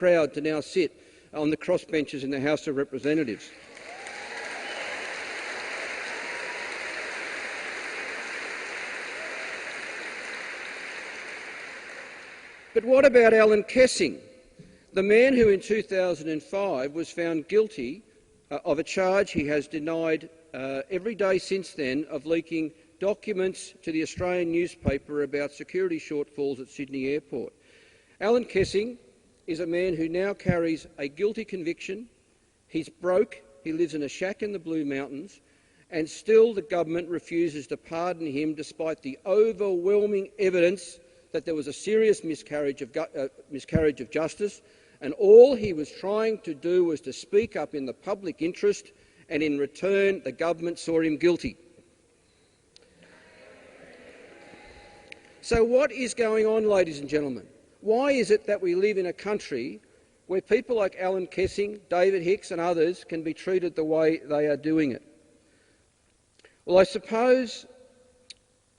proud to now sit on the crossbenches in the House of Representatives. But what about Alan Kessing, the man who in 2005 was found guilty of a charge he has denied every day since then of leaking documents to the Australian newspaper about security shortfalls at Sydney Airport? Alan Kessing is a man who now carries a guilty conviction. He's broke, he lives in a shack in the Blue Mountains, and still the government refuses to pardon him despite the overwhelming evidence that there was a serious miscarriage of justice, and all he was trying to do was to speak up in the public interest, and in return the government saw him guilty. So what is going on, ladies and gentlemen? Why is it that we live in a country where people like Alan Kessing, David Hicks and others can be treated the way they are doing it? Well, I suppose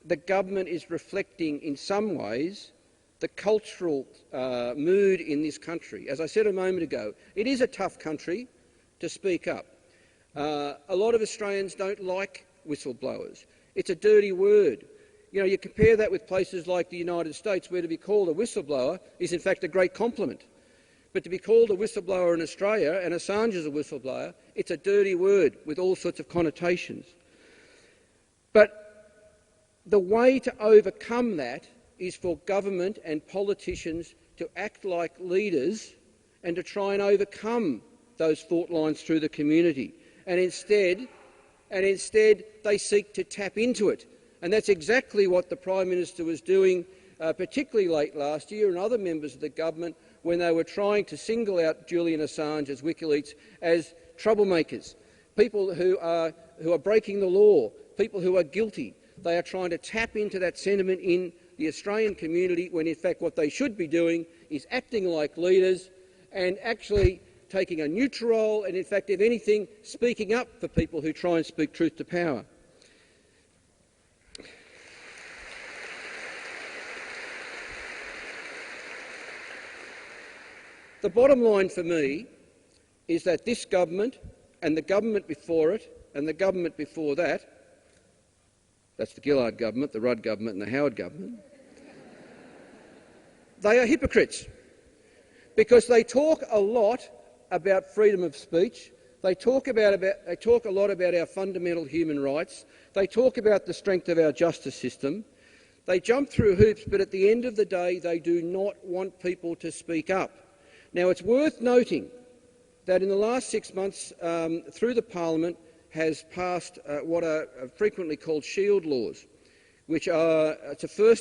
the government is reflecting in some ways the cultural mood in this country. As I said a moment ago, it is a tough country to speak up. A lot of Australians don't like whistleblowers. It's a dirty word. You know, you compare that with places like the United States, where to be called a whistleblower is in fact a great compliment. But to be called a whistleblower in Australia, and Assange is a whistleblower, it's a dirty word with all sorts of connotations. But the way to overcome that is for government and politicians to act like leaders and to try and overcome those fault lines through the community. And instead they seek to tap into it. And that's exactly what the Prime Minister was doing, particularly late last year, and other members of the government, when they were trying to single out Julian Assange as WikiLeaks as troublemakers, people who are breaking the law, people who are guilty. They are trying to tap into that sentiment in the Australian community, when in fact what they should be doing is acting like leaders and actually taking a neutral role, and in fact, if anything, speaking up for people who try and speak truth to power. The bottom line for me is that this government and the government before it and the government before that, that's the Gillard government, the Rudd government and the Howard government, they are hypocrites, because they talk a lot about freedom of speech, they talk a lot about our fundamental human rights, they talk about the strength of our justice system, they jump through hoops, but at the end of the day they do not want people to speak up. Now, it's worth noting that in the last 6 months, through the Parliament, has passed what are frequently called shield laws, which are to first